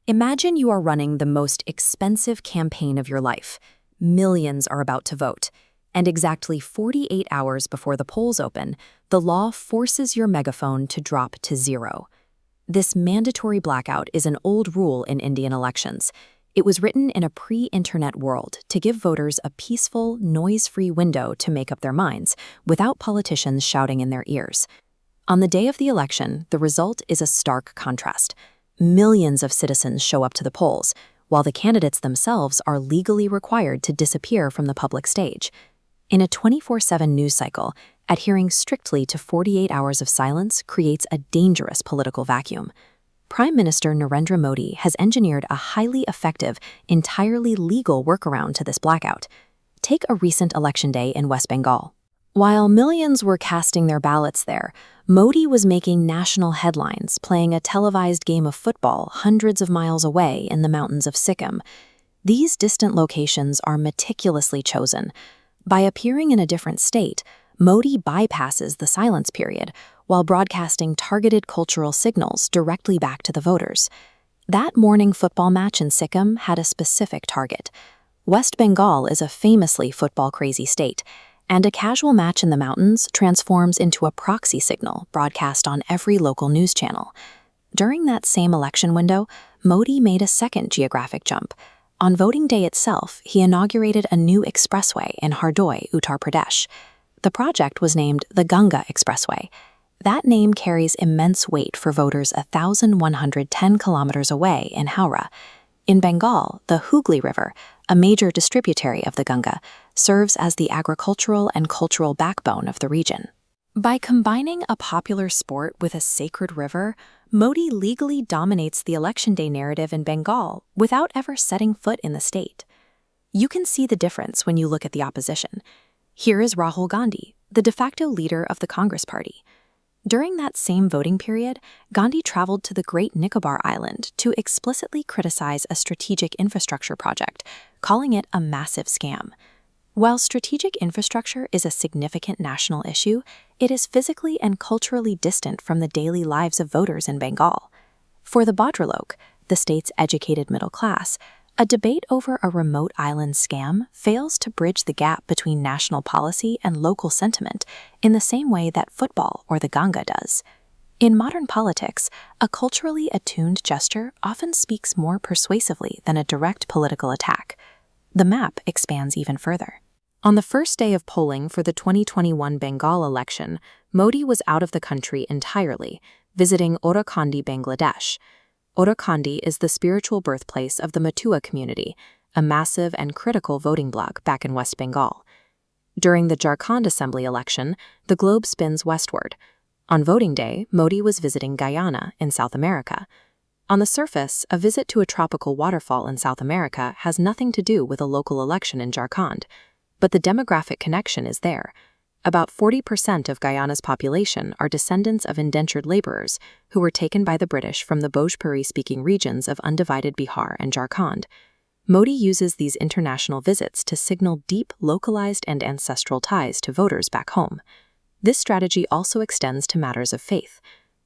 Imagine you are running the most expensive campaign of your life. Millions are about to vote. And exactly 48 hours before the polls open, the law forces your megaphone to drop to zero. This mandatory blackout is an old rule in Indian elections. It was written in a pre-internet world to give voters a peaceful, noise-free window to make up their minds, without politicians shouting in their ears. On the day of the election, the result is a stark contrast. Millions of citizens show up to the polls, while the candidates themselves are legally required to disappear from the public stage. In a 24/7 news cycle, adhering strictly to 48 hours of silence creates a dangerous political vacuum. Prime Minister Narendra Modi has engineered a highly effective, entirely legal workaround to this blackout. Take a recent election day in West Bengal. While millions were casting their ballots there, Modi was making national headlines, playing a televised game of football hundreds of miles away in the mountains of Sikkim. These distant locations are meticulously chosen. By appearing in a different state, Modi bypasses the silence period while broadcasting targeted cultural signals directly back to the voters. That morning football match in Sikkim had a specific target. West Bengal is a famously football-crazy state, and a casual match in the mountains transforms into a proxy signal broadcast on every local news channel. During that same election window, Modi made a second geographic jump. On voting day itself, he inaugurated a new expressway in Hardoi, Uttar Pradesh. The project was named the Ganga Expressway. That name carries immense weight for voters 1,110 kilometers away in Howrah. In Bengal, the Hooghly River, a major distributary of the Ganga, serves as the agricultural and cultural backbone of the region. By combining a popular sport with a sacred river, Modi legally dominates the election day narrative in Bengal without ever setting foot in the state. You can see the difference when you look at the opposition. Here is Rahul Gandhi, the de facto leader of the Congress Party. During that same voting period, Gandhi traveled to the Great Nicobar Island to explicitly criticize a strategic infrastructure project, calling it a massive scam. While strategic infrastructure is a significant national issue, it is physically and culturally distant from the daily lives of voters in Bengal. For the Bhadralok, the state's educated middle class, a debate over a remote island scam fails to bridge the gap between national policy and local sentiment in the same way that football or the Ganga does. In modern politics, a culturally attuned gesture often speaks more persuasively than a direct political attack. The map expands even further. On the first day of polling for the 2021 Bengal election, Modi was out of the country entirely, visiting Orakandi, Bangladesh. Orakandi is the spiritual birthplace of the Matua community, a massive and critical voting bloc back in West Bengal. During the Jharkhand Assembly election, the globe spins westward. On voting day, Modi was visiting Guyana in South America. On the surface, a visit to a tropical waterfall in South America has nothing to do with a local election in Jharkhand, but the demographic connection is there. About 40% of Guyana's population are descendants of indentured laborers who were taken by the British from the Bhojpuri-speaking regions of undivided Bihar and Jharkhand. Modi uses these international visits to signal deep, localized and ancestral ties to voters back home. This strategy also extends to matters of faith.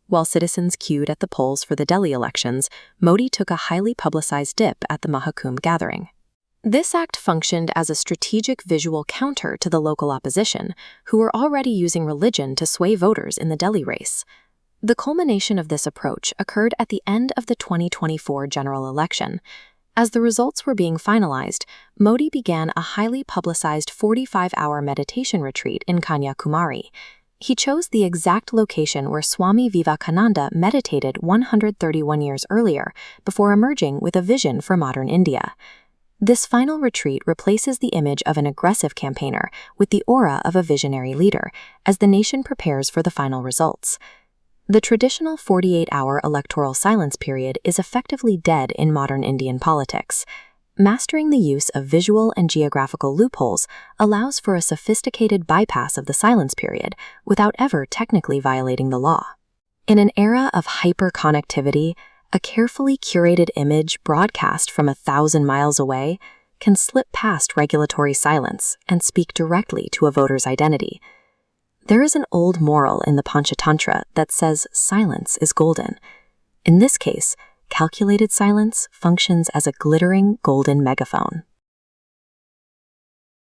While citizens queued at the polls for the Delhi elections, Modi took a highly publicized dip at the Mahakumbh gathering. This act functioned as a strategic visual counter to the local opposition, who were already using religion to sway voters in the Delhi race. The culmination of this approach occurred at the end of the 2024 general election. As the results were being finalized, Modi began a highly publicized 45-hour meditation retreat in Kanyakumari. He chose the exact location where Swami Vivekananda meditated 131 years earlier, before emerging with a vision for modern India. This final retreat replaces the image of an aggressive campaigner with the aura of a visionary leader as the nation prepares for the final results. The traditional 48-hour electoral silence period is effectively dead in modern Indian politics. Mastering the use of visual and geographical loopholes allows for a sophisticated bypass of the silence period without ever technically violating the law. In an era of hyper-connectivity, a carefully curated image broadcast from 1,000 miles away can slip past regulatory silence and speak directly to a voter's identity. There is an old moral in the Panchatantra that says silence is golden. In this case, calculated silence functions as a glittering golden megaphone.